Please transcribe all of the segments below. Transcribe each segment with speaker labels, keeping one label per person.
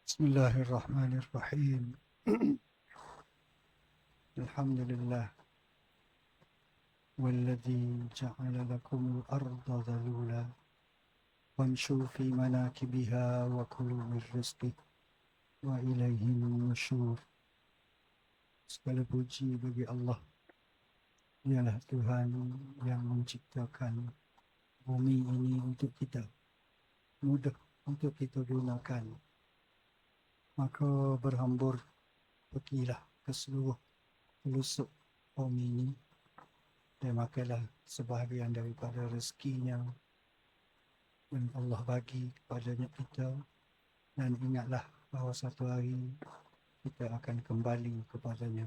Speaker 1: Bismillahirrahmanirrahim. Alhamdulillah. Walladhi ja'ala lakumul arda dhalula wamshu fi manakibiha wa kulu min rizqih wa ilaihin nusyur. Segala puji bagi Allah. Dialah Tuhan yang menciptakan bumi ini untuk kita, mudah untuk kita gunakan. Maka berhambur pergilah ke seluruh pelosok bumi ini dan makanlah sebahagian daripada rezekinya yang Allah bagi kepadanya kita, dan ingatlah bahawa satu hari kita akan kembali kepadanya.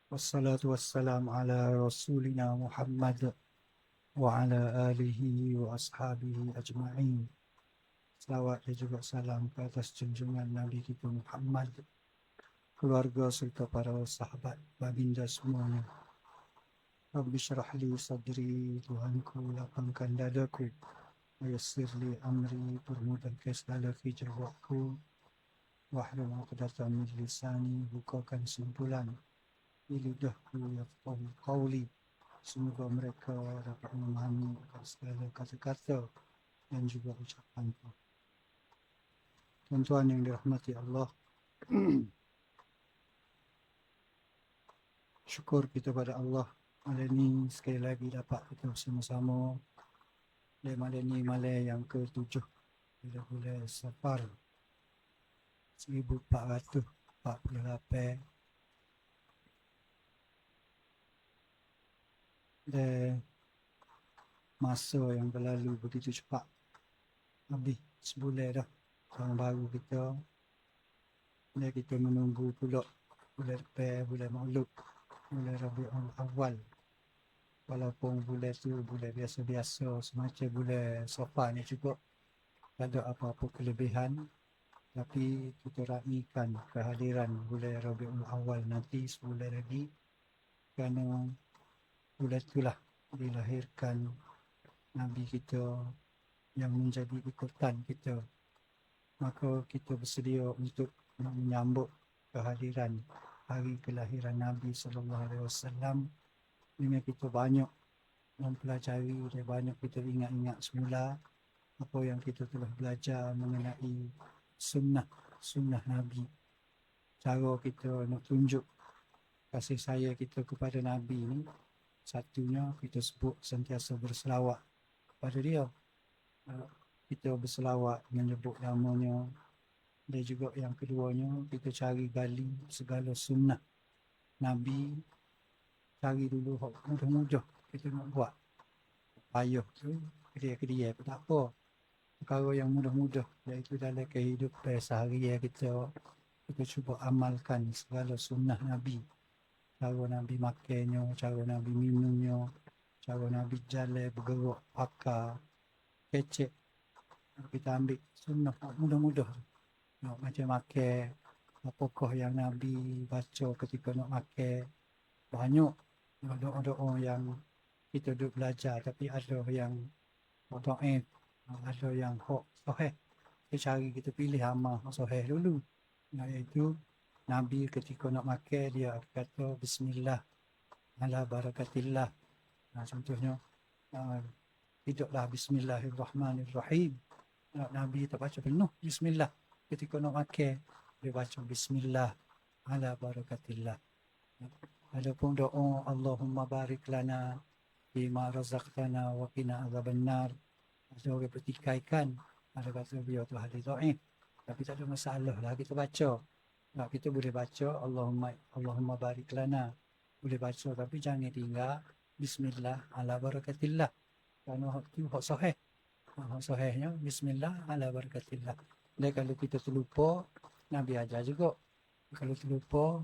Speaker 1: Wassalatu wassalamu ala rasulina Muhammad wa ala alihi wa ashabihi ajma'in. Selawat dan juga salam ke atas junjungan Nabi kita Muhammad, keluarga serta para sahabat baginda semuanya. Rabbi syrah li sadri, Tuhanku lapangkan dadaku, wayassir li amri, permudahkan segala hijrahku, wahlul 'uqdatam min lisani, bukakan simpulan di lidahku yafqahu qawli. Semoga mereka dapat memahami segala kata-kata dan juga ucapanku. Tuan-tuan yang dirahmati Allah, syukur kita pada Allah malam ni sekali lagi dapat kita bersama-sama di malam ni, malam yang ke-7 pada bulan Safar 1448, dan masa yang berlalu begitu cepat. Habis sebulan dah tahun baru kita, dan kita menunggu pula bulan depan, bulan Maulud, bulan Rabiul Awal. Walaupun bulan tu bulan biasa-biasa semacam bulan Safar ni juga tak ada apa-apa kelebihan, tapi kita raikan kehadiran bulan Rabiul Awal nanti sebulan lagi, kerana bulan itulah dilahirkan Nabi kita yang menjadi ikutan kita. Maka kita bersedia untuk menyambut kehadiran hari kelahiran Nabi SAW dengan kita banyak mempelajari dan banyak kita ingat-ingat semula apa yang kita telah belajar mengenai sunnah Nabi. Cara kita nak tunjuk kasih sayang kita kepada Nabi ni, satunya kita sebut sentiasa berselawat kepada dia. Kita berselawat menyebut namanya, dan juga yang keduanya kita cari gali segala sunnah Nabi. Cari dulu mudah-mudah kita nak buat, payah tu kedia-kedia pun tak apa. Perkara yang mudah-mudah, iaitu dalam kehidupan seharian kita, kita cuba amalkan segala sunnah Nabi. Cara Nabi makannya, cara Nabi minumnya, cara Nabi jalan, bergerak, pakai, kecek. Kita ambil sunnah mudah-mudah. Nak macam makan, apakah yang Nabi baca ketika nak makan. Banyak doa-doa yang kita duduk belajar, tapi ada yang dhaif, ada yang hak sahih. Kita cari, kita pilih amal sahih dulu, iaitu Nabi ketika nak makan dia kata bismillah ala barakatillah. Contohnya tidaklah bismillahirrahmanirrahim. Nabi tak baca penuh bismillah. Ketika nak makan dia baca bismillah ala barakatillah. Adapun doa Allahumma barik lana bima razaqtana wa qina azabannar, ada orang bertikaikan, ada kata dia tu hadis dhaif, tapi tak ada masalah lah kita baca. Kita boleh baca Allahumma barik lana, boleh baca, tapi jangan tinggal bismillah ala barakatillah, kerana itu hak sahih. Hak sahihnya bismillah ala barakatillah. Dan kalau kita terlupa, Nabi ajar juga, kalau terlupa,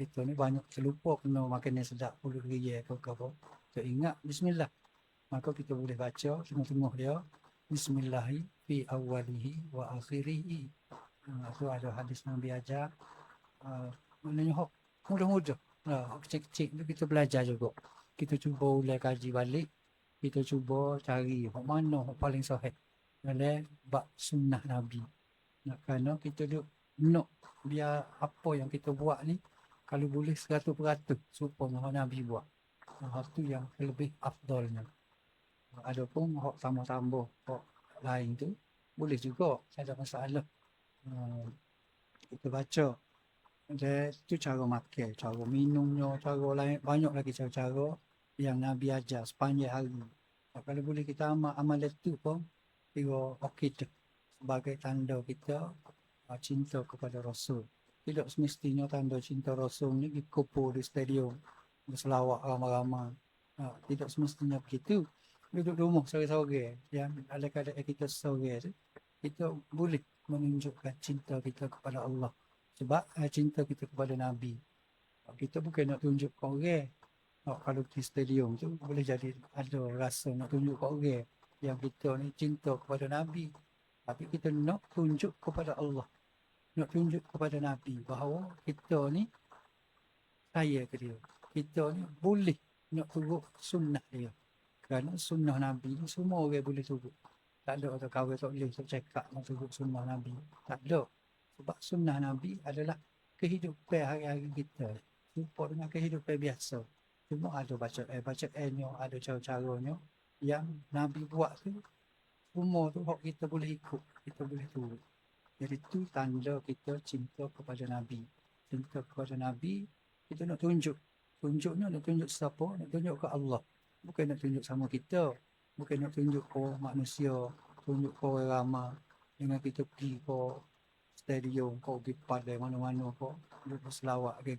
Speaker 1: kita ni banyak terlupa kena makan yang sedap, puluh riyal ke apa, kita ingat bismillah, maka kita boleh baca tengah-tengah dia bismillahi fi awalihi wa akhirihi. Itu ada hadis Nabi ajar. Maknanya hak mudah-mudah, hak kecil-kecil tu kita belajar juga. Kita cuba ulang kaji balik, kita cuba cari hak mana hak paling sahih dalam bab sunnah Nabi. Nak kena kita duk nak biar apa yang kita buat ni kalau boleh 100% serupa dengan Nabi buat. Tu yang lebih afdalnya. Adapun hak tambah-tambah hak lain tu boleh juga, tak ada masalah. Kita baca dia tu cara makan, cara minumnya, cara lain, banyak lagi cara-cara yang Nabi ajar sepanjang hari. Kalau boleh kita amal itu pun kira okey tu sebagai tanda kita cinta kepada Rasul. Tidak semestinya tanda cinta Rasul ni dikubur di stadium berselawat ramai-ramai. Tidak semestinya begitu. Duduk rumah sore-sore yang ada keadaan kita sore tu, kita boleh menunjukkan cinta kita kepada Allah. Sebab cinta kita kepada Nabi. Kita bukan nak tunjuk ke orang. Kalau di stadium tu boleh jadi ada rasa nak tunjuk ke orang yang kita ni cinta kepada Nabi. Tapi kita nak tunjuk kepada Allah. Nak tunjuk kepada Nabi bahawa kita ni saya ke dia. Kita ni boleh nak turut sunnah dia. Kerana sunnah Nabi ni semua orang boleh turut. Tak ada orang kawan tak boleh cakap nak turut sunnah Nabi. Tak ada. Sebab sunnah Nabi adalah kehidupan hari-hari kita. Serupa dengan kehidupan biasa. Cuma ada bacaan-nya, ada cara-caranya yang Nabi buat tu. Semua tu kita boleh ikut, kita boleh turut. Jadi tu tanda kita cinta kepada Nabi. Cinta kepada Nabi, kita nak tunjuk. Tunjuknya nak tunjuk siapa? Nak tunjuk ke Allah. Bukan nak tunjuk sama kita. Bukan nak tunjuk ke manusia. Tunjuk ke orang ramai. Dengan kita pergi ke stadium, ke pergi padai mana-mana ke. Duduk berselawat ke.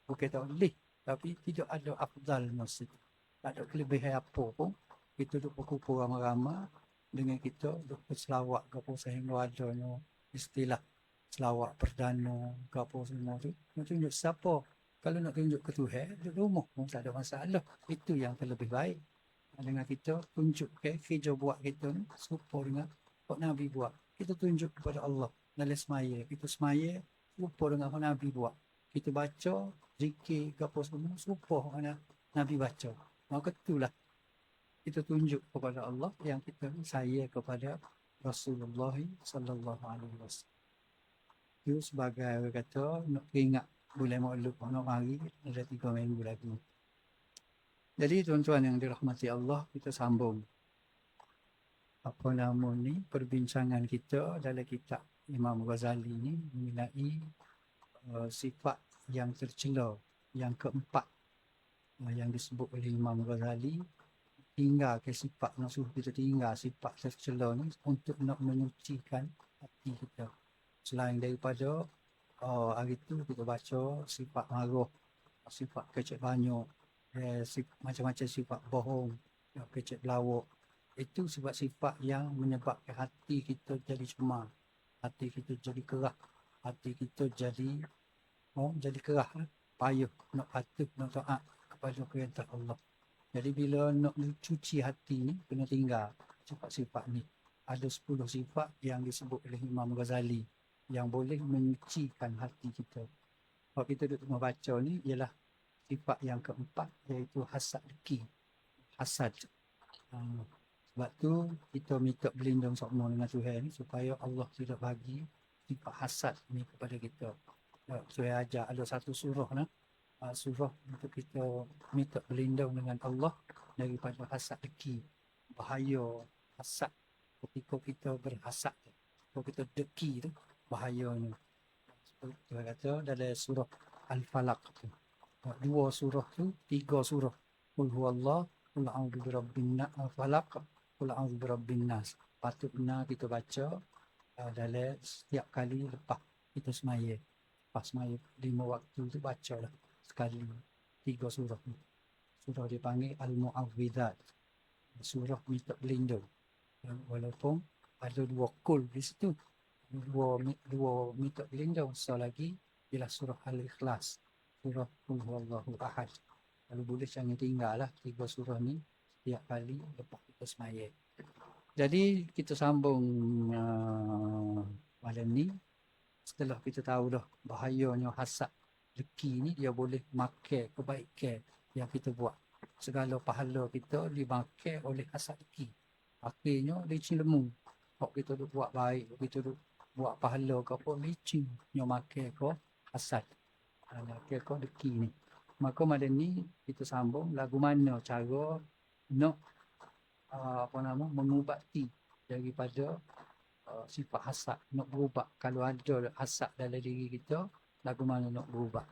Speaker 1: Bukan tak boleh. Tapi tidak ada afdal masa itu. Tak ada kelebihan apa pun. Kita duduk berkumpul ramai-ramai. Dengan kita duduk berselawat ke apa sehingga adanya istilah selawat perdana ke apa semua tu. Nak tunjuk siapa? Kalau nak tunjuk ke Tuhan, duduk rumah pun tak ada masalah. Itu yang terlebih baik. Dengan kita tunjuk kerja buat kita ni serupa dengan what Nabi buat. Kita tunjuk kepada Allah dalam semaya. Kita semaya serupa dengan what Nabi buat. Kita baca, zikir ke apa semua serupa dengan Nabi baca. Maka itulah kita tunjuk kepada Allah yang kita saya kepada Rasulullah sallallahu alaihi wasallam. Itu sebagai orang kata nak ingat bulan Maulud nak mari ada 3 minggu lagi. Jadi tuan-tuan yang dirahmati Allah, kita sambung apa nama ni perbincangan kita dalam kitab Imam Ghazali ni mengenai sifat yang tercela yang keempat yang disebut oleh Imam Ghazali. Tinggal ke sifat nak suruh kita tinggal sifat tercela ni untuk nak menyucikan hati kita. Selain daripada hari tu kita baca sifat marah, sifat kecek banyak, macam-macam sifat bohong, kecek belawak. Itu sifat-sifat yang menyebabkan hati kita jadi cemar, hati kita jadi kerah, hati kita jadi kerah, payah nak patuh, nak taat kepada perintah Allah. Jadi bila nak cuci hati ni, kena tinggal sifat-sifat ni. Ada 10 sifat yang disebut oleh Imam Ghazali yang boleh menyucikan hati kita. Kalau kita tengah baca ni ialah sifat yang keempat, iaitu hasad dengki. Hasad. Sebab tu kita minta berlindung sama dengan Tuhan ni supaya Allah tidak bagi sifat hasad ni kepada kita. Saya ajar ada satu surah ni. Surah untuk kita minta berlindung dengan Allah daripada hasad dengki. Bahaya hasad ketika kita berhasad, kalau kita dengki tu bahayanya. Seperti Tuhan kata dalam surah Al-Falaq tu. 2 surah tu, 3 surah. Qul huwallah, qul a'udzu birabbin nas, falaq, qul a'udzu birabbin nas. Patutnya kita baca dalam setiap kali lepas kita semaya. Lepas semaya 5 waktu tu bacalah sekali 3 surah ni. Surah dipanggil Al-Mu'awwidzat. Surah minta berlindung. Walaupun ada 2 kul di situ. 2 minta berlindung. So lagi ialah surah Al-Ikhlas. Surah Qul Huwallahu Ahad. Kalau boleh jangan tinggal lah 3 surah ni setiap kali lepas kita semaya. Jadi kita sambung malam ni. Setelah kita tahu dah bahayanya hasad dengki ni, dia boleh makan kebaikan yang kita buat. Segala pahala kita dimakan oleh hasad dengki. Akhirnya dia cilemu. Kalau kita duk buat baik, kita duk buat pahala ke apa licin nyo make ko hasad. Ke ko deki ni. Maka malam ni kita sambung lagu mana cara nak apa nama mengubati daripada sifat hasad, nak berubah. Kalau ada hasad dalam diri kita, lagu mana nak berubah.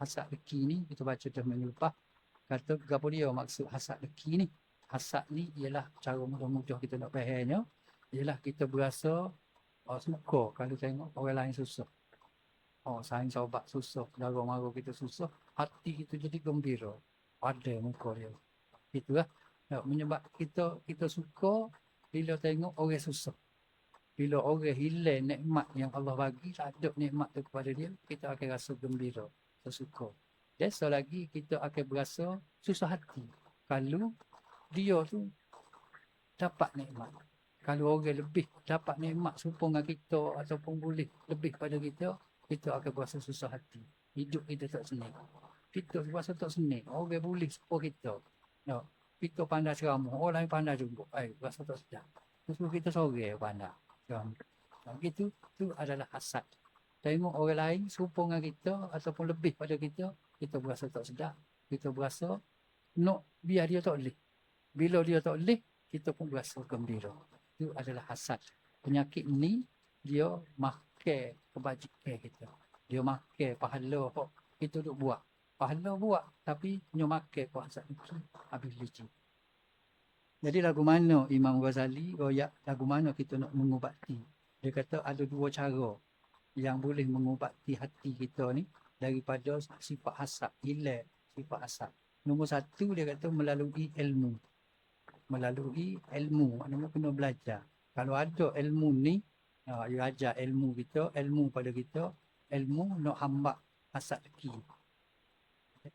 Speaker 1: Hasad deki ni kita baca dah minggu lepas. Kata apa dia maksud hasad deki ni? Hasad ni ialah cara mudah-mudah kita nak fahamnya, ialah kita berasa suka kalau tengok orang lain susah. Sayang sahabat susah, saudara mara kita susah, hati kita jadi gembira pada muka dia. Itulah menyebab kita suka bila tengok orang susah. Bila orang hilang nikmat yang Allah bagi, tak ada nikmat tu kepada dia, kita akan rasa gembira, suka. Dan selagi kita akan berasa susah hati kalau dia tu dapat nikmat. Kalau orang lebih dapat nikmat serupa dengan kita ataupun boleh lebih pada kita, kita akan berasa susah hati. Hidup kita tak senang. Kita berasa tak senang. Orang boleh serupa kita. No. Kita pandai ceramah, orang lain pandai juga. Berasa tak sedap. Terus kita sore pandai ceramah. Begitu, tu adalah hasad. Tengok orang lain serupa dengan kita ataupun lebih pada kita berasa tak sedap. Kita berasa nak biar dia tak boleh. Bila dia tak boleh, kita pun berasa gembira. Itu adalah hasad. Penyakit ni dia makan kebajikan kita. Dia makan pahala kita duk buat. Pahala buat tapi dia makan ke hasad itu habis licin. Jadi lagu mana Imam Ghazali royak lagu mana kita nak mengubati? Dia kata ada dua cara yang boleh mengubati hati kita ni daripada sifat hasad, hilang sifat hasad. Nombor satu dia kata melalui ilmu. Melalui ilmu, maknanya kena belajar. Kalau ada ilmu ni, dia ajar ilmu kita, ilmu pada kita, ilmu nak hamba hasad deki.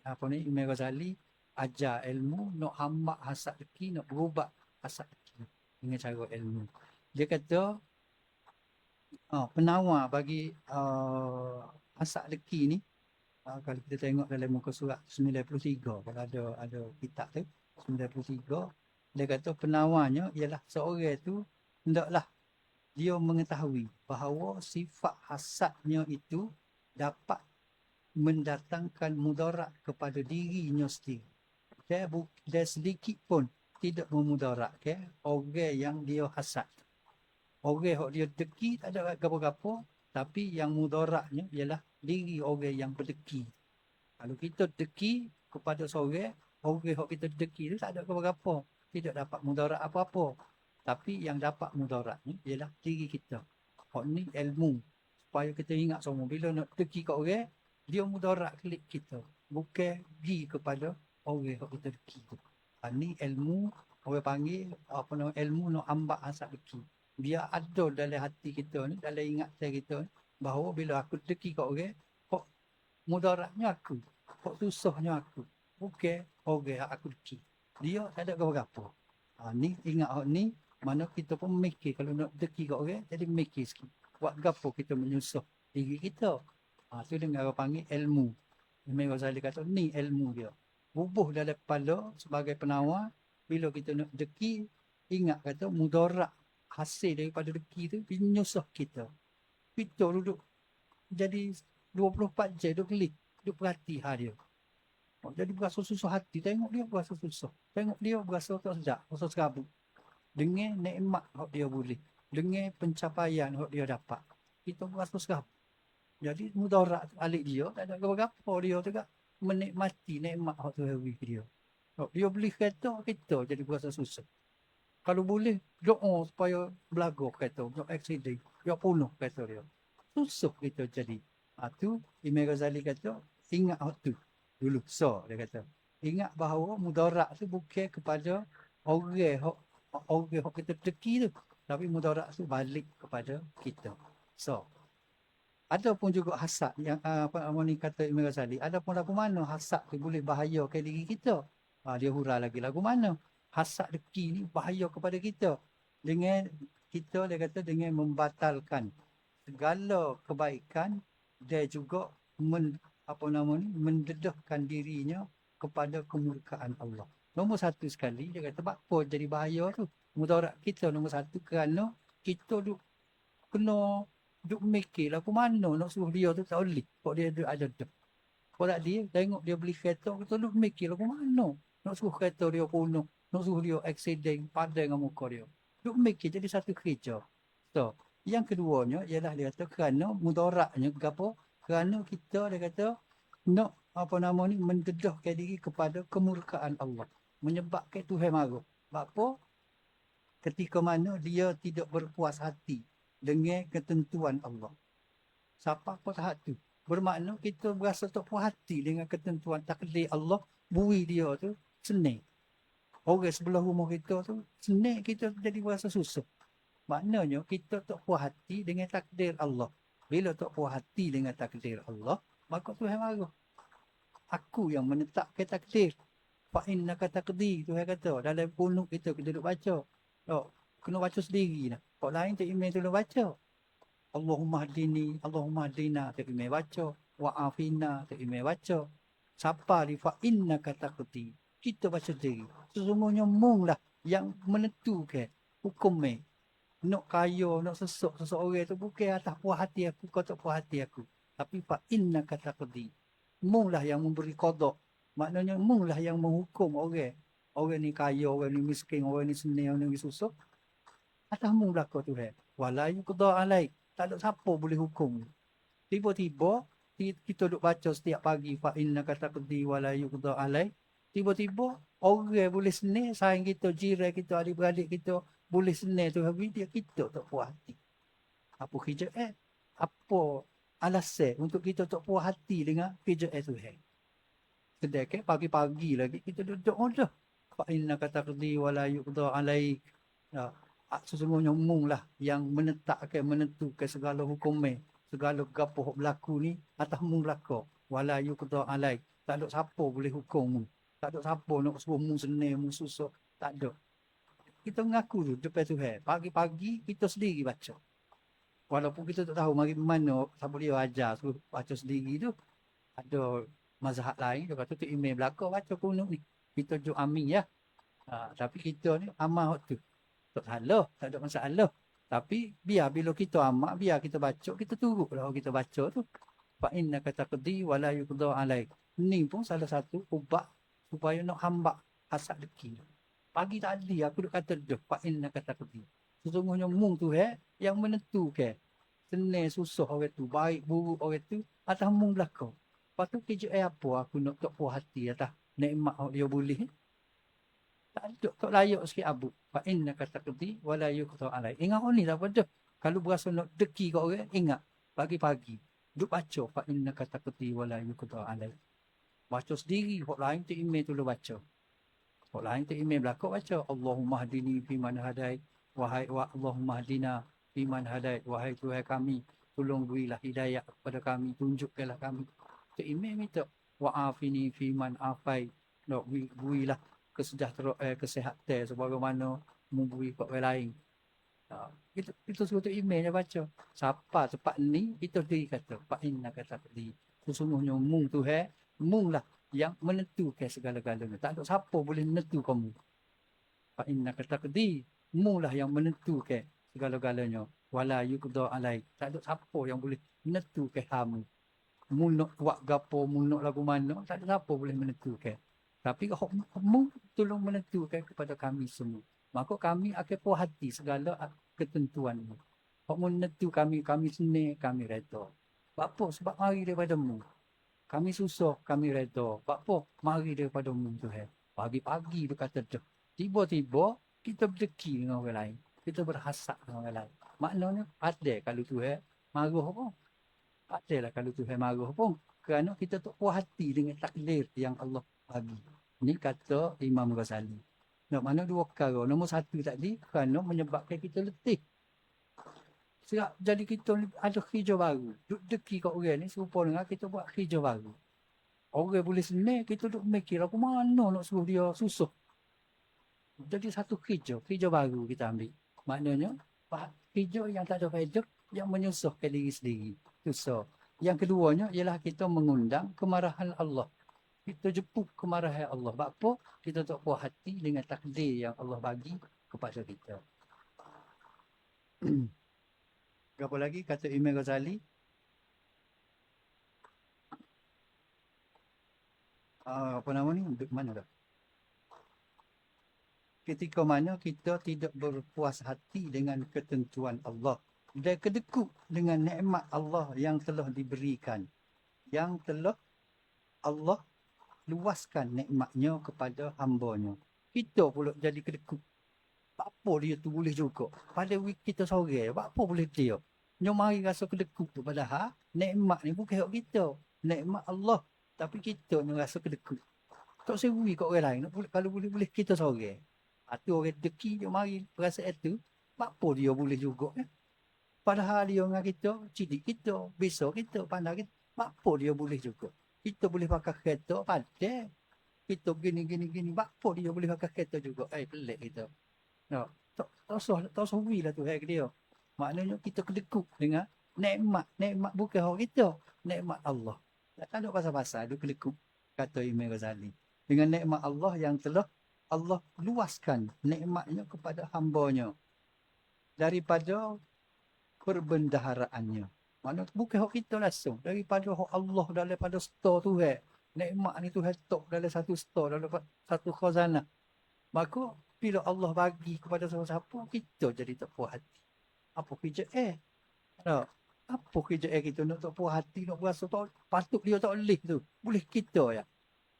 Speaker 1: Apa ni Imam Ghazali ajar ilmu nak hamba hasad deki, nak berubah hasad deki dengan cara ilmu. Dia kata penawar bagi hasad deki ni, kalau kita tengok dalam muka surat 93, kalau ada kitab tu 93, dia kata penawarnya ialah seorang tu hendaklah dia mengetahui bahawa sifat hasadnya itu dapat mendatangkan mudarat kepada dirinya sendiri. Dia sedikit pun tidak memudaratkan orang yang dia hasad. Orang yang dia deki tak ada apa-apa, tapi yang mudaratnya ialah diri orang yang berdeki. Kalau kita deki kepada seorang, orang yang kita deki tu tak ada apa-apa, tidak dapat mudarat apa-apa. Tapi yang dapat mudaratnya ialah diri kita. Hak ni ilmu. Supaya kita ingat semua, bila nak deki kat orang, dia mudarat klik kita. Bukan pergi kepada orang yang kita deki tu. Ni ilmu, orang panggil ilmu nak ambak hasad deki. Dia ada dalam hati kita ni, dalam ingatan kita ni, bahawa bila aku deki kat orang, kok mudaratnya aku, kok susahnya aku. Bukan orang yang aku deki. Dia tak ada apa-apa. Ni ingat ni, mana kita pun mikir kalau nak deki kat orang, jadi mikir sikit. Buat gapo kita menyusah diri kita. Tu dengan orang panggil ilmu. Imam Ghazali kata ni ilmu dia. Bubuh dalam kepala sebagai penawar, bila kita nak deki, ingat kata mudarat hasil daripada deki tu menyusah kita. Kita duduk jadi 24 jam duduk klik, duduk perhati hal dia. Jadi berasa susah hati, tengok dia berasa susah. Tengok dia berasa tak sedap, berasa serabut. Dengan nikmat yang dia boleh, dengan pencapaian yang dia dapat, kita berasa serabut. Jadi mudarat alik dia, tak ada apa-apa dia tu kan menikmati nikmat yang Tuhan beri dia. Dia beli kereta, kita jadi berasa susah. Kalau boleh, doa supaya belaga kereta, nak aksiden, dia punuh kereta dia. Susah kita jadi. Tu Imam Ghazali kata, ingat waktu dulu. Dia kata, ingat bahawa mudarat tu bukan kepada orang yang kita deki tu, tapi mudarat tu balik kepada kita. Ada pun juga hasad yang ni kata Imam Ghazali, ada pun lagu mana hasad tu boleh bahaya ke diri kita. Dia hurah lagi lagu mana hasad deki ni bahaya kepada kita. Dengan kita, dia kata, dengan membatalkan segala kebaikan, dia juga mendedahkan dirinya kepada kemurkaan Allah. Nombor satu sekali, dia kata, apa jadi bahaya tu? Mudarat kita nombor satu kerana kita kena Duk mikir lah, aku mana nak suruh dia tu tak boleh. Kok dia ada tu. Kau tak dia, tengok dia beli kereta, kita duk mikir lah, aku mana nak suruh kereta dia punah. Nak suruh dia accident, padan dengan muka dia. Duk mikir jadi satu kerja. So, yang keduanya ialah dia kata kerana mudaratnya ke apa? Kerana kita dia kata nak apa nama ni mendedahkan diri kepada kemurkaan Allah. Menyebabkan Tuhan marah. Sebab apa? Ketika mana dia tidak berpuas hati dengan ketentuan Allah. Siapa apa tahap tu? Bermakna kita berasa tak puas hati dengan ketentuan takdir Allah, bui dia tu senang. Orang sebelah rumah kita tu senang kita jadi berasa susah. Maknanya kita tak puas hati dengan takdir Allah. Bila tak puas hati dengan takdir Allah, maka Tuhan marah. Aku yang menetapkan takdir. Fa innaka taqdi, Tuhan kata dalam kunut kita duduk baca. Oh, kena baca sendiri lah. Kau lain tak email tolong baca. Allahumma hadini, Allahumma hadina, tak email baca. Wa'afina, tak email baca. Siapa di fa innaka taqdi. Kita baca sendiri. Sesungguhnya mung lah yang menentukan hukum ni. Nak kaya, nak seseorang tu bukan atas puas hati aku, kau tak puas hati aku. Tapi fa innaka taqdi. Mung lah yang memberi qada. Maknanya mung lah yang menghukum orang. Orang ni kaya, orang ni miskin, orang ni senang, orang ni susah. Atas mung belaka Tuhan. Wala yuqda alaik. Tak ada siapa boleh hukum. Tiba-tiba kita duk baca setiap pagi fa innaka taqdi wala yuqda alaik. Tiba-tiba orang boleh senang sayang kita, jiran kita, adik-beradik kita boleh senang tu habis dia kita tak puas hati. Apa kerja apa alasan untuk kita tak puas hati dengan kerja Tuhan? Sedangkan pagi-pagi lagi kita duduk dah. Fa innaka taqdi wala yuqda alaik. Sesungguhnya mung lah yang menentukan segala hukum segala gapo berlaku ni atas mung belaka. Wala yuqda alaik. Tak ada siapa boleh hukum mung. Tak ada siapa nak suruh mung senang, mung susah. Tak ada. Kita mengaku tu depan Tuhan. Pagi-pagi kita sendiri baca. Walaupun kita tak tahu mari mana siapa dia ajar suruh baca sendiri tu. Ada mazhab lain dia kata tu email belaka baca kunut ni. Kita jujur amin ya. Tapi kita ni amal tu. Tak salah, tak ada masalah. Tapi biar bila kita amak, biar kita baca, kita turutlah kita baca tu. Fa innaka taqdi wa la yuqda alaik. Ni pun salah satu ubat supaya nak hamba hasad deki. Pagi tadi aku duk kata dah fa innaka taqdi. Sesungguhnya mung tu yang menentukan senang susah orang tu, baik buruk orang tu atas mung belaka. Lepas tu kerja apa aku nak tak puas hati atas nikmat dia boleh. Tak ada, tak layak sikit abu. Fa innaka taqdi wa la yuqda alaik. Ingat ni tak apa. Kalau berasa nak deki kat orang, ingat pagi-pagi duk baca fa innaka taqdi wa la yuqda alaik. Baca sendiri, hok lain tu email tu baca. Hok lain tu email belakang baca Allahumma hadini fi man hadait wahai wa Allahumma hadina fi man hadait wahai Tuhan kami tolong berilah hidayah kepada kami, tunjukkanlah kami. Tu email minta wa'afini fi man afai. Nak berilah kesejahteraan, kesihatan sebagaimana memberi kat orang lain. Kita suruh tu email dia baca. Siapa cepat ni kita diri kata fa innaka taqdi. Sesungguhnya mung tu mung lah yang menentukan segala-galanya. Tak ada siapa boleh menentu kamu. Fa innaka taqdi, mung lah yang menentukan segala-galanya. Wala yuqda alaik. Tak ada siapa yang boleh menentukan kamu. Mu nak buat gapo, mu nak lagu mana, tak ada siapa boleh menentukan. Tapi mu tolong menentukan kepada kami semua. Maka kami akan puas hati segala ketentuanmu. Hak mu menentu kami senang, kami redha. Sebab apa? Sebab mari daripada mu. Kami susah, kami redha. Sebab apa? Mari daripada mu Tuhan. Pagi-pagi dia kata dah. Tiba-tiba kita berdeki dengan orang lain. Kita berhasad dengan orang lain. Maknanya ada kalau Tuhan marah apa? Adalah kalau Tuhan marah pun. Kerana kita tak puas hati dengan takdir yang Allah bagi. Ini kata Imam Ghazali. Nak mana dua perkara. Nombor satu tadi kerana menyebabkan kita letih. Sebab jadi kita ada kerja baru. Duk deki kat orang ni serupa dengan kita buat kerja baru. Orang boleh senang, kita duk mikir aku mana nak suruh dia susah. Jadi satu kerja baru kita ambil. Maknanya kerja yang tak ada faedah, yang menyusahkan diri sendiri. Susah. Yang keduanya ialah kita mengundang kemarahan Allah. Kita jemput kemarahan Allah. Sebab apa? Kita tak puas hati dengan takdir yang Allah bagi kepada kita. Apa lagi kata Imam Ghazali? Apa nama ni? Mana dah? Ketika mana kita tidak berpuas hati dengan ketentuan Allah dan kedekut dengan nikmat Allah yang telah diberikan, yang telah Allah luaskan nikmatnya kepada hamba-Nya. Kita pula jadi kedekut. Apa dia tu boleh juga. Pada week kita sore, apa boleh dia? Nyo mari rasa kedekut tu padahal nikmat ni bukan hak kita. Nikmat Allah. Tapi kita ni rasa kedekut. Tak sewi kat orang lain. Kalau boleh-boleh kita sore. Tu orang deki je mari perasaan tu. Apa dia boleh juga. Padahal dia dengan kita, cidik kita, besok kita, pandai kita. Apa dia boleh juga. Kita boleh pakai kereta, pandai. Kita gini. Apa dia boleh pakai kereta juga. Pelik kita. No. Tak sewi lah tu hak dia. Maknanya kita kedekut dengan nikmat. Nikmat bukan hak kita. Nikmat Allah. Tak ada pasal-pasal. Dia kedekut. Kata Imam Ghazali. Dengan nikmat Allah yang telah Allah luaskan nikmatnya kepada hamba-Nya daripada perbendaharaannya. Mana bukan hak kita langsung. Daripada hak Allah, daripada store tu. Nikmat ni tu tok dalam satu store, dalam satu khazanah. Maka bila Allah bagi kepada siapa-siapa, kita jadi tak puas hati. Apa kerja tak? Apa kerja kita nak tak puas hati, nak berasa tak, patut dia tak boleh tu. Boleh kita ya.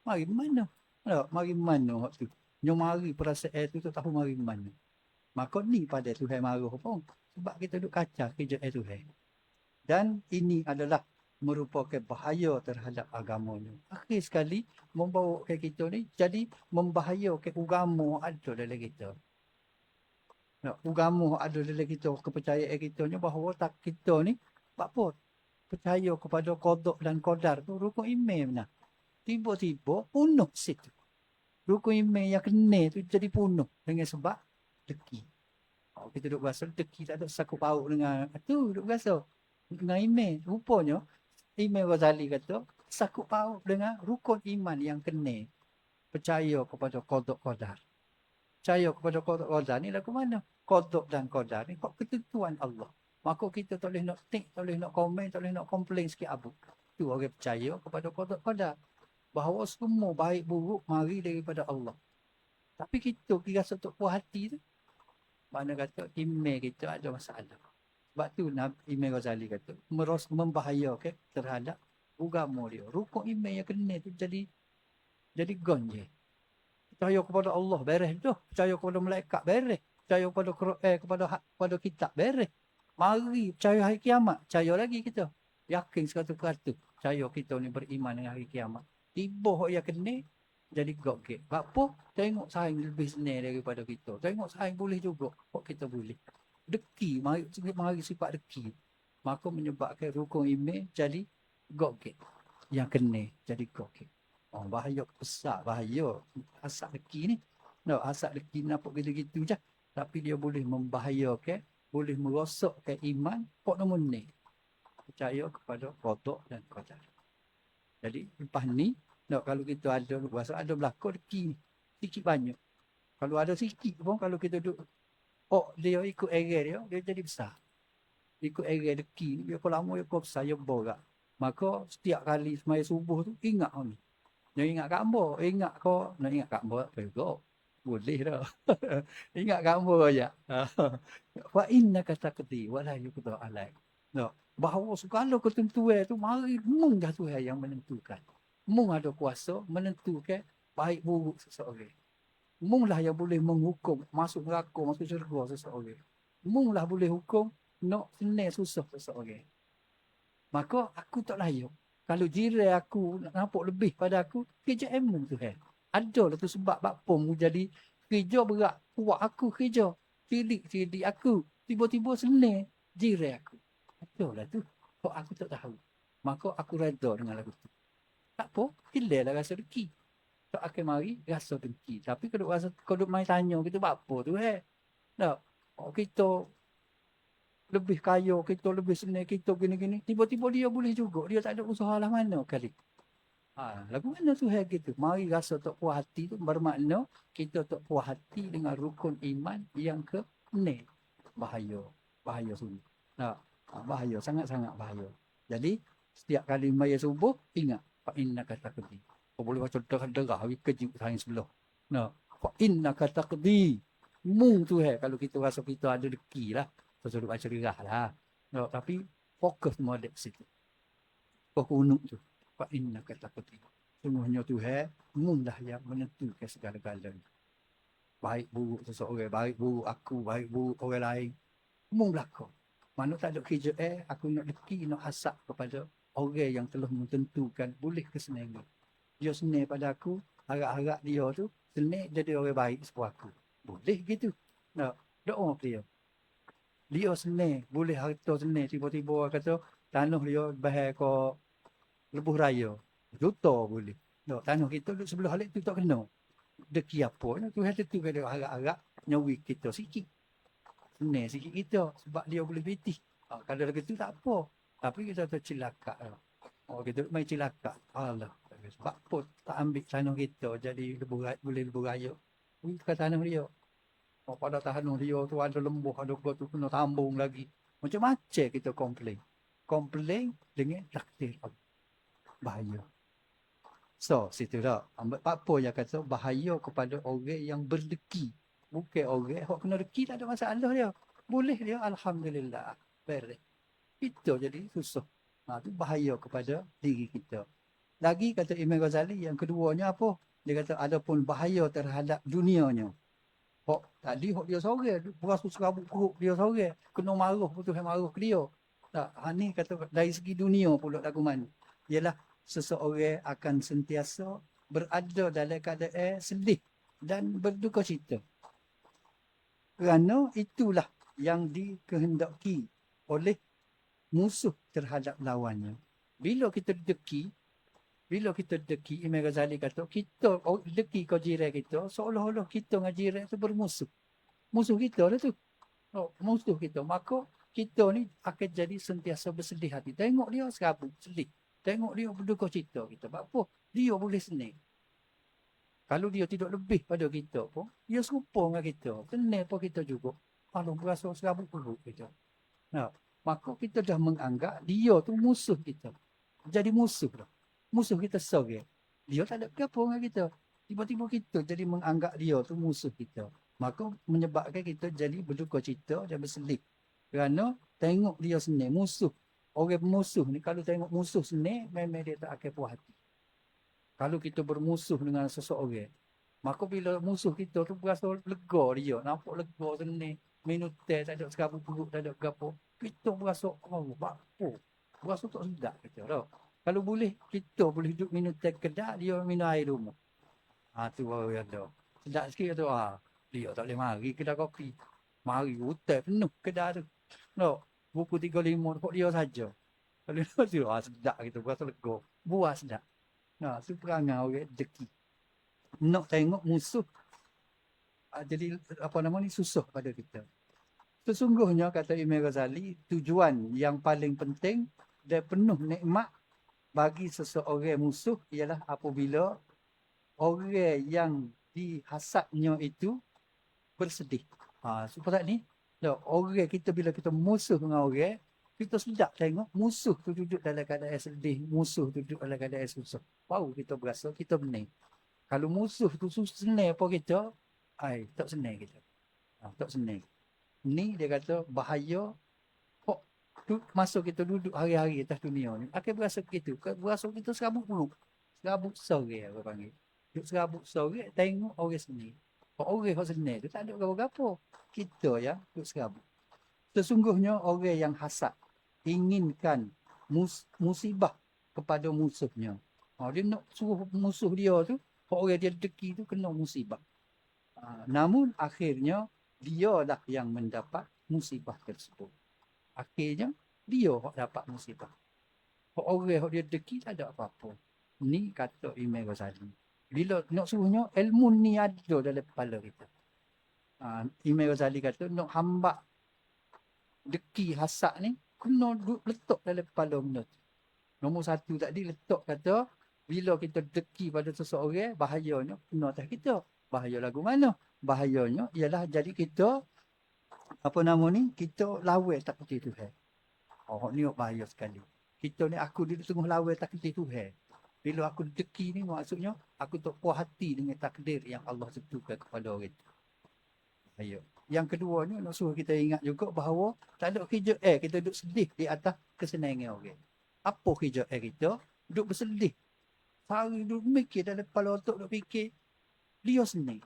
Speaker 1: Mari mana? Tak? Mari mana hak tu? Nyo mari perasaan tu tahu mari mana. Maka ni pada Tuhan marah pun. Sebab kita duk kacau kerja Tuhan. Dan ini adalah merupakan bahaya terhadap agamanya. Akhir sekali, membawa ke kita ni jadi membahayakan agama ada dalam kita. Agama ada dalam kita, kepercayaan kita ni bahawa tak kita ni, apa? Percaya kepada qada dan qadar tu rukun iman. Tiba-tiba punah situ. Rukun iman yang kena tu jadi punah dengan sebab deki. Kita duduk berasa deki tak ada sakut paut dengan tu duduk berasa dengan iman. Rupanya Imam Ghazali kata sakut paut dengan rukun iman yang kena. Percaya kepada qada qadar. Percaya kepada qada qadar ni lagu mana? Qada dan qadar ni kok ketentuan Allah. Maka kita tak boleh nak tik, tak boleh nak komen, tak boleh nak komplain sikit abu. Tu orang percaya kepada qada qadar. Bahawa semua baik buruk mari daripada Allah. Tapi kita rasa tak puas hati tu. Mana kata iman kita ada masalah. Sebab tu Imam Ghazali kata membahayakan terhadap agama dia. Rukun iman yang kena tu jadi gonje. Percaya kepada Allah beres tu. Percaya kepada malaikat beres. Percaya kepada Quran, kepada kitab beres. Mari percaya hari kiamat. Percaya lagi kita. Yakin 100%. Percaya kita ni beriman dengan hari kiamat. Tiba yang kena jadi gokek. Sebab apa? Tengok saing lebih senang daripada kita. Tengok saing boleh juga. Kok kita boleh. Deki. Mari sifat deki. Maka menyebabkan rukun iman jadi gokek. Yang kena jadi gokek. Bahaya besar. Bahaya. Asap deki ni. Asap deki nampak gitu-gitu je. Tapi dia boleh membahayakan. Boleh merosakkan iman. Kok nombor ni. Percaya kepada qada dan qadar. Jadi lepas ni. Kalau kita ada rasa ada berlaku deki ni. Sikit banyak. Kalau ada sikit pun kalau kita duduk. Dia ikut area dia jadi besar. Ikut area deki ni. Dia kalau lama dia besar. Dia borak. Maka setiap kali semaya subuh tu ingat ni. Dia ingat kat hamba. Ingat kau. Nak ingat kat hamba. Boleh dah. Ingat kat hamba aja. Wa inna kata keti. Wala yukudah alaik. Bahawa segala ketentuan tu. Mari mung dah Tuhan yang menentukan. Mung ada kuasa menentukan baik buruk seseorang. Mung lah yang boleh menghukum masuk neraka, masuk syurga seseorang. Mung lah boleh hukum nak senang susah seseorang. Maka aku tak layak. Kalau jiran aku nak nampak lebih pada aku, kerja emang tu ada lah tu sebab apa mu jadi kerja berat. Kuat aku kerja. Cilik aku. Tiba-tiba senang jiran aku. Ada lah tu. Kok aku tak tahu. Maka aku reda dengan lagu tu. Tak apa, hilang lah rasa deki. Tak akan mari rasa deki. Tapi kalau main tanya kita buat apa tu tak. Kita lebih kaya, kita lebih senang, kita gini-gini. Tiba-tiba dia boleh juga. Dia tak ada usaha lah mana kali. Lagu mana tu gitu. Mari rasa tak puas hati tu bermakna kita tak puas hati dengan rukun iman yang ke-6. Bahaya sungguh. Bahaya, sangat-sangat bahaya. Jadi, setiap kali maya subuh, ingat. Fa innaka taqdi. Kau boleh baca derah, kejut sains sebelah. Nah, fa innaka taqdi. Mung tu kalau kita rasa kita ada deki lah. Kau suruh baca derah lah. No, tapi fokus semua di situ. Kau kunuk tu. Fa innaka taqdi. Sungguhnya tu mung dah yang menentukan segala-galanya. Baik buruk seseorang, baik buruk aku, baik buruk orang lain. Mung belakang. Mana tak ada kerja aku nak deki, nak hasap kepada orang yang telah menentukan boleh ke senang. Dia senang pada aku, harap-harap dia tu senang jadi orang baik seperti aku. Boleh gitu. Nak doa dia. Dia senang, boleh harta senang. Tiba-tiba kata tanah dia bahaya ke lebuh raya. Juta boleh. No, tanah kita duduk sebelah halik tu tak kena. Deki apa? Tu hati tu kata harap-harap nyawi kita sikit. Senang sikit kita sebab dia boleh betih. Kalau lagi tu tak apa. Tapi kita tu cilaka. Kita main cilaka. Allah. Sebab apa tak ambil tanah kita jadi boleh lebuh raya. Bukan tanah dia. Pada tanah dia tu ada lembuh, ada tu kena tambung lagi. Macam-macam kita komplain. Komplain dengan takdir. Bahaya. So, situ dah. Apa yang kata bahaya kepada orang yang berdeki. Bukan orang yang kena deki tak ada masalah dia. Boleh dia, Alhamdulillah. Beres. Itu jadi susah. Itu bahaya kepada diri kita. Lagi kata Imam Ghazali, yang keduanya apa? Dia kata adapun bahaya terhadap dunianya. Tadi dia sore, berasa serabut perut dia sore. Kena marah, betul marah ke dia. Tak, ni kata dari segi dunia pula lagu mana. Ialah seseorang akan sentiasa berada dalam keadaan sedih dan berduka cita. Kerana itulah yang dikehendaki oleh musuh terhadap lawannya. Bila kita deki, Imam Ghazali kata, kita deki kau jiran kita, seolah-olah kita dengan jiran itu bermusuh. Musuh kita lah tu. Musuh kita. Maka kita ni akan jadi sentiasa bersedih hati. Tengok dia serabut, sedih. Tengok dia berduka cita kita. Sebab apa? Dia boleh senang. Kalau dia tidak lebih pada kita pun, dia serupa dengan kita. Senang pun kita juga. Kalau berasa serabut perut kita. Nah, maka kita dah menganggap dia tu musuh kita. Jadi musuh dah. Musuh kita sore. Dia tak ada apa dengan kita. Tiba-tiba kita jadi menganggap dia tu musuh kita. Maka menyebabkan kita jadi berduka cita dan bersedih. Kerana tengok dia senang, musuh. Orang musuh ni kalau tengok musuh senang, memang dia tak akan puas hati. Kalau kita bermusuh dengan seseorang, maka bila musuh kita tu berasa lega dia, nampak lega senang, minum teh, tak ada serabut perut, tak ada apa, kita berasa, apa? Berasa tak sedap kita tau. Kalau boleh, kita boleh duduk minum teh kedai, dia minum air rumah. Tu baru yang ada. Sedap sikit tu, dia tak boleh mari kedai kopi. Mari hutan penuh kedai tu. No, buku 35 kok dia saja. Kalau dia tu, sedap kita, berasa lega. Buat sedap. Tu perangai orang deki. Nak tengok musuh, jadi apa nama ni, susah pada kita. Sesungguhnya, kata Imam Ghazali, tujuan yang paling penting dan penuh nikmat bagi seseorang musuh ialah apabila orang yang dihasadnya itu bersedih. Seperti ni, orang kita bila kita musuh dengan orang, kita sedap tengok musuh tu duduk dalam keadaan sedih, musuh tu duduk dalam keadaan susah. Baru kita berasa kita benar. Kalau musuh tu senang apa kita, tak senang kita. Tak senang. Ni dia kata bahaya. Masa kita duduk hari-hari atas dunia ni, akan berasa begitu. Berasa kita serabut perut. Serabut sore, orang panggil. Duduk serabut sore, tengok orang seni. Orang yang senang tu tak ada apa-apa. Kita yang duduk serabut. Sesungguhnya orang yang hasad inginkan musibah kepada musuhnya. Dia nak suruh musuh dia tu, orang dia deki tu kena musibah. Namun akhirnya, dialah yang mendapat musibah tersebut. Akhirnya, dia dapat musibah. Orang yang dia deki tak ada apa-apa. Ni kata Imam Ghazali. Bila nak suruhnya, ilmu ni ada dalam kepala kita. Imam Ghazali kata, nak hamba deki hasad ni, kena letak dalam kepala benda tu. Nombor satu tadi letak kata, bila kita deki pada seseorang, bahayanya kena atas kita. Bahaya lagu mana? Bahayanya ialah jadi kita, apa nama ni, kita lawai tak putih Tuhan. Oh, ni bahaya sekali. Kita ni aku duduk tengah lawan takdir Tuhan. Bila aku deki ni maksudnya aku tak puas hati dengan takdir yang Allah tentukan kepada orang itu. Bahaya. Yang keduanya nak suruh kita ingat juga bahawa tak ada kerja kita duduk sedih di atas kesenangan orang. Apa kerja kita? Duduk bersedih. Sehari duduk mikir dalam kepala otak duduk fikir. Dia senang.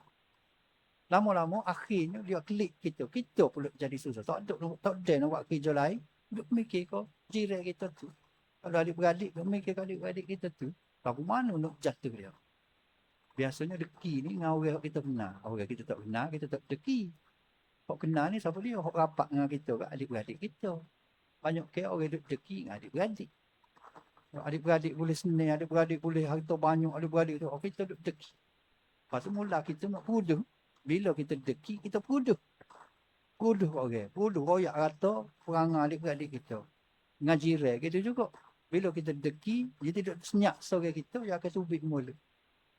Speaker 1: Lama-lama akhirnya dia klik kita. Kita pula jadi susah. Tak ada nak buat kerja lain. Duduk mikir kau jiran kita tu. Kalau adik-beradik, duduk mikir kau adik-beradik kita tu. Lagu mana nak jatuh dia? Biasanya deki ni dengan orang kita kenal. Orang kita tak kenal, kita tak deki. Orang kenal ni siapa dia? Orang rapat dengan kita, adik-beradik kita. Banyak ke orang duduk deki dengan adik-beradik. Adik-beradik boleh senang, adik-beradik boleh harta banyak, adik-beradik tu. Kita duduk deki. Lepas tu mula kita nak puduh. Bila kita deki, kita puduh. Puduh orang. Puduh royak rata perangai adik-beradik kita. Ngaji rai kita juga. Bila kita deki, dia tidak senyap seorang kita, dia akan subik mula.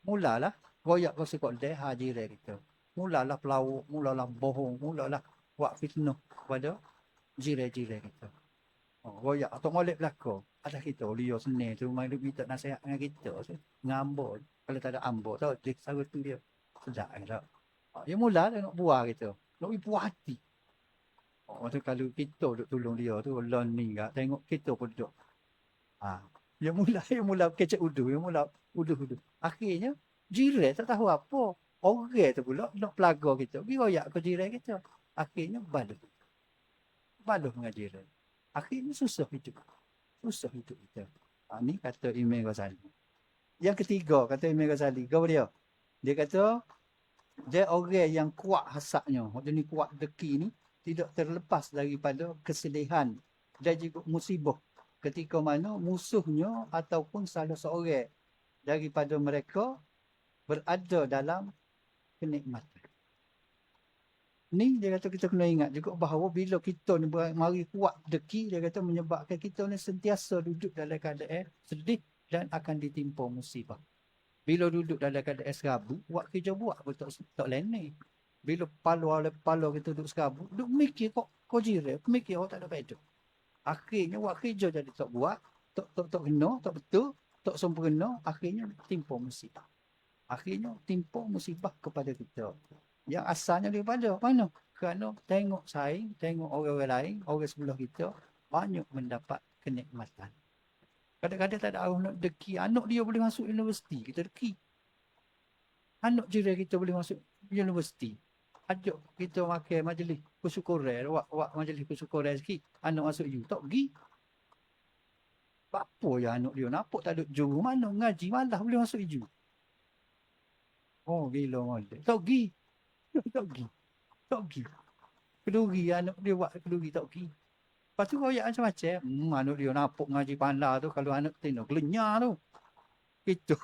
Speaker 1: Mulalah royak kau sekot deh haji rai kita. Mulalah pelawak, mulalah bohong, mulalah buat fitnah kepada jiran-jiran kita. Royak atau molek belakang. Ada kita, dia senang tu, main minta nasihat dengan kita. Ngambor. Kalau tak ada ambor, tahu, dia selalu tu dia. Sedap kan tak? Dia mula nak buah kita. Nak buah hati. Waktu kalau kita duduk tolong dia tu, learning tak, tengok kita pun duduk. Dia mula kecek uduh, dia mula uduh. Akhirnya, jiran tak tahu apa. Orang tu pula nak pelaga kita. Pergi royak ke jiran kita. Akhirnya, baluh dengan jiran. Akhirnya susah hidup. Susah hidup kita. Ni kata Imam Ghazali. Yang ketiga, kata Imam Ghazali. Kau dia? Dia kata, dia orang yang kuat hasaknya. Dia ni kuat deki ni. Tidak terlepas daripada kesedihan dan juga musibah ketika mana musuhnya ataupun salah seorang daripada mereka berada dalam kenikmatan. Ni dia kata kita kena ingat juga bahawa bila kita ni mari kuat deki, dia kata menyebabkan kita ni sentiasa duduk dalam keadaan sedih dan akan ditimpa musibah. Bila duduk dalam keadaan serabut, buat kerja buat pun tak leneh. Bila pala kita duduk serabut, duduk mikir kok jiran, mikir tak ada faedah. Akhirnya buat kerja jadi tak buat, tak kena, tak betul, tak sempurna, akhirnya timpa musibah. Akhirnya timpa musibah kepada kita. Yang asalnya daripada mana? Kerana tengok saing, tengok orang-orang lain, orang sebelah kita, banyak mendapat kenikmatan. Kadang-kadang tak ada orang nak deki, anak dia boleh masuk universiti, kita deki. Anak jiran kita boleh masuk universiti. Ajak kita makan majlis kesyukuran, buat majlis kesyukuran sikit. Anak masuk you, tak pergi. Apa ya anak dia nampak tak ada juru mana ngaji malah boleh masuk you. Oh gila molek. Tak pergi. Tak pergi. Keduri anak dia buat keduri tak pergi. Lepas tu royak macam-macam. Anak dia nampak ngaji pandai tu kalau anak tengok gelenyar tu. Itu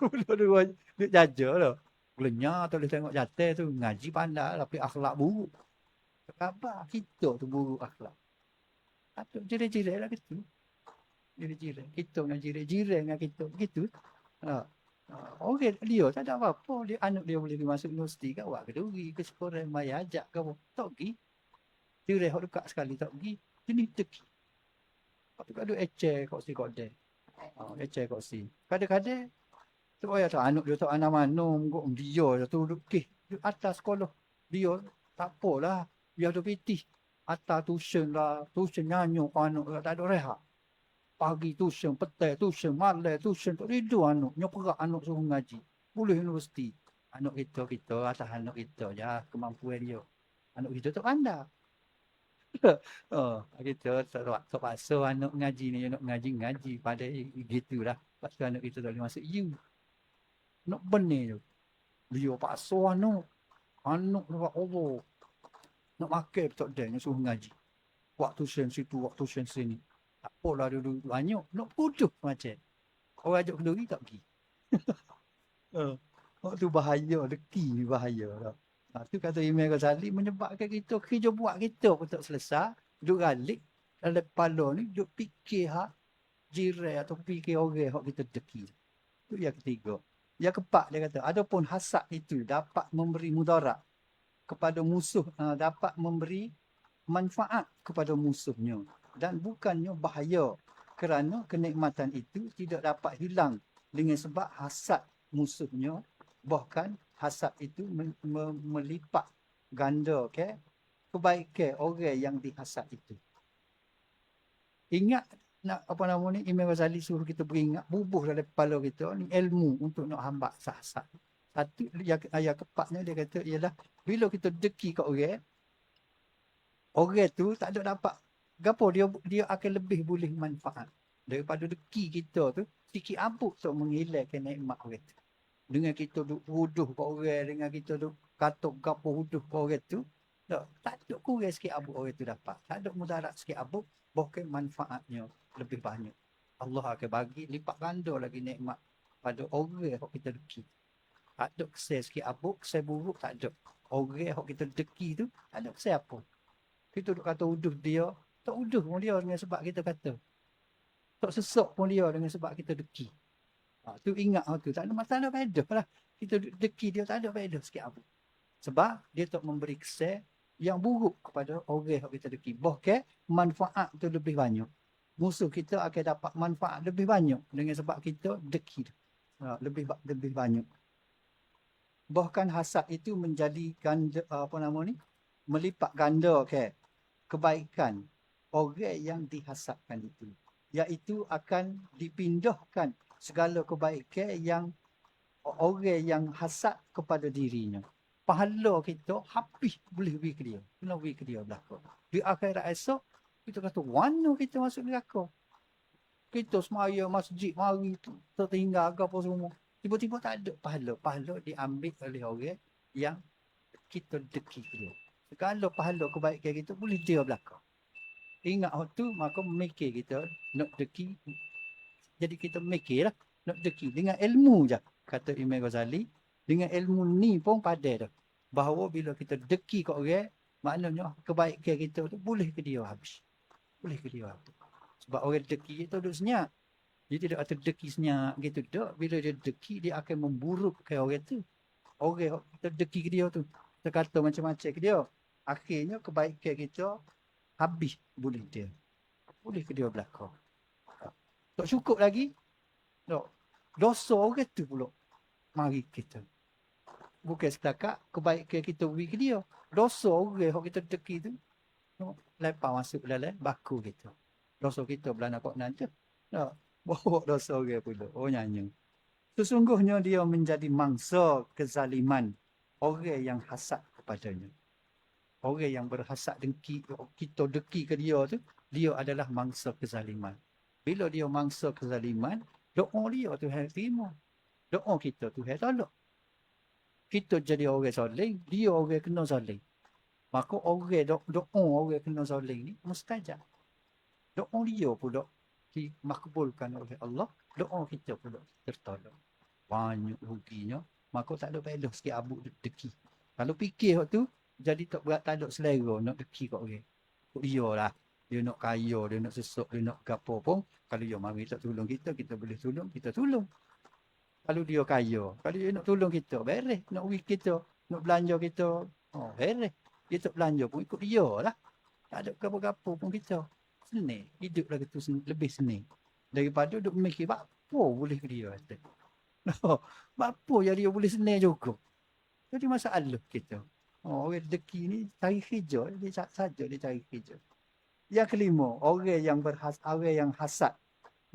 Speaker 1: dia jaja lah. Gelenyar tu boleh tengok jatuh tu. Ngaji pandai tapi akhlak buruk. Khabar kita tu buruk akhlak. Atau jiran-jiran lah gitu. Jiran-jiran. Kita dengan jiran dengan kita. Begitu. Orang dia tak ada apa-apa. Anak dia boleh masuk universiti ke. Buat keduri ke sekolah. Maya ajak ke apa. Tak pergi. Jiran yang dekat sekali tak pergi. Jenis teki. Lepas tu ada ecer kat si kat dia. Ecer kat si. Kadang-kadang tu tak anak dia tak mana-mana. Dia tu duduk atas sekolah. Dia tak apalah. Dia ada pitih. Atas tuition lah. Tuition nyanyi ke anak. Tak ada rehat. Pagi tuition, petang tuition, malam tuition. Tak tidur anak. Nyoperak anak suruh ngaji. Boleh universiti. Anak kita atas anak kita je. Kemampuan dia. Anak kita tak pandai. Kita tak paksa anak ngaji ni. Anak ngaji. Pada gitulah. Lepas tu anak kita tak boleh masuk you. Nak benih tu. Dia paksa anak. Anak nak Allah. Nak makan tak ada. Yang suruh ngaji. Buat tuition situ, buat tuition sini. Tak apalah dulu banyak. Nak putus macam. Orang ajak kenduri tak pergi. Waktu bahaya. Deki ni bahaya. Tu kata Imam Ghazali menyebabkan kita kerja buat kita pun tak selesai. Duduk galik. Dalam kepala ni duduk fikir jiran atau fikir orang yang kita deki. Itu yang ketiga. Yang keempat dia kata, adapun hasad itu dapat memberi mudarat kepada musuh, dapat memberi manfaat kepada musuhnya. dan bukannya bahaya, kerana kenikmatan itu tidak dapat hilang dengan sebab hasad musuhnya, bahkan hasad itu melipat ganda kebaikan orang yang dihasad itu. Ingat nak apa nama ni, Imam Ghazali suruh kita beringat, bubuh dalam kepala kita ni ilmu untuk nak hambat hasad. Satu ayat kepatnya dia kata ialah bila kita deki kat orang tu tak ada dapat gapo, dia akan lebih boleh manfaat daripada deki kita tu sikit abuk tu menghilangkan nikmat orang tu. Dengan kita duk huduh kat orang, dengan kita duk katuk gapo huduh kat orang tu, tak ada kurang sikit abuk orang tu dapat. Tak ada mudarat sikit abuk, bahkan manfaatnya lebih banyak. Allah akan bagi lipat ganda lagi nikmat pada orang yang kita deki. Tak ada kesal sikit abuk, kesal buruk tak ada. Orang yang kita deki tu tak ada kesal apa. Kita duk kata uduh dia, tak uduh pun dia dengan sebab kita kata. Tak sesok pun dia dengan sebab kita deki. Tu ingat tu, tak ada masalah faedah lah. Kita deki dia tak ada faedah sikit apa. Sebab dia tak memberi kesan yang buruk kepada orang yang kita deki. Bahkan manfaat tu lebih banyak. Musuh kita akan dapat manfaat lebih banyak dengan sebab kita deki. Lebih banyak. Bahkan hasad itu menjadi ganda, melipat ganda kebaikan orang yang dihasadkan itu, iaitu akan dipindahkan segala kebaikan yang orang yang hasad kepada dirinya. Pahala kita habis boleh pergi ke dia. Kena pergi ke dia belakang. Di akhirat esok, kita kata, mana kita masuk neraka? Kita semaya masjid, mari tertinggal ke apa semua. Tiba-tiba tak ada pahala. Pahala diambil oleh orang yang kita deki dia. Segala pahala kebaikan kita boleh dia belakang. Ingat waktu, maka memikir kita nak deki. Jadi kita mikirlah nak deki dengan ilmu je. Kata Imam Ghazali, dengan ilmu ni pun padan dah. Bahawa bila kita deki kat orang, maknanya kebaikan kita tu boleh ke dia habis. Boleh ke dia habis. Sebab orang deki itu duduk senyap. Dia tidak ada deki senyap gitu tak. Bila dia deki, dia akan memburukkan orang tu. Orang kita deki ke dia tu, kita kata macam-macam ke dia. Akhirnya kebaikan kita habis boleh dia. Boleh ke dia belakang. Tak cukup lagi. Tak. Dosa orang tu pula mari kita. Bukan setakat kebaikan kita beri ke dia. Dosa orang yang kita deki tu, lepas masuk dalam baku kita. Dosa kita belana kok nanti. Tak. Bawa dosa orang pula. Oh nyanyi. Sesungguhnya dia menjadi mangsa kezaliman orang yang hasad kepadanya. Orang yang berhasad dengki, kita deki ke dia tu, dia adalah mangsa kezaliman. Bila dia mangsa kezaliman, doa dia Tuhan terima. Doa kita Tuhan tolak. Kita jadi orang zalim, dia orang kena zalim. Maka orang doa orang kena zalim ni mustajab. Doa dia pula dimakbulkan oleh Allah, doa kita pula tertolak. Banyak ruginya, maka tak ada faedah sikit abuk deki. Kalau fikir waktu, jadi tak berat, tak ada selera nak deki kat orang. Dia lah. Dia nak kaya, dia nak sesok, dia nak gapo pun. Kalau dia mari tak tolong kita, kita boleh tolong, kita tolong. Kalau dia kaya, kalau dia nak tolong kita, beres. Nak beri kita, nak belanja kita, beres. Dia tak belanja pun ikut dia lah. Tak ada gapo-gapo pun kita. Senang. Hidup lagi tu lebih senang. Daripada duk mikir, apa boleh ke dia? Apa yang dia boleh senang juga. Jadi masalah kita. Orang deki ni cari kerja, dia saja dia cari kerja. Yang kelima, orang yang hasad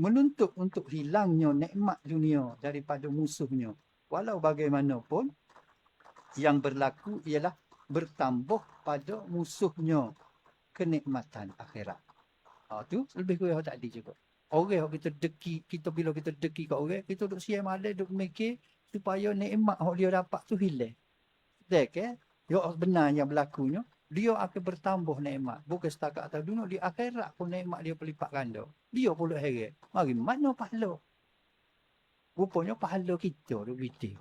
Speaker 1: menuntut untuk hilangnya nikmat dunia daripada musuhnya. Walau bagaimanapun, yang berlaku ialah bertambah pada musuhnya kenikmatan akhirat. Tu lebih kurang tadi juga. Orang yang kita deki, bila kita deki kat orang, kita duk siap malam, duk mikir supaya nikmat yang dia dapat tu hilang. Dia benar yang berlakunya, dia akan bertambah nikmat. Bukan setakat atas dunia, di akhirat pun nikmat dia berlipat ganda. Dia pula heran. Mari mana pahala? Rupanya pahala kita tu betul.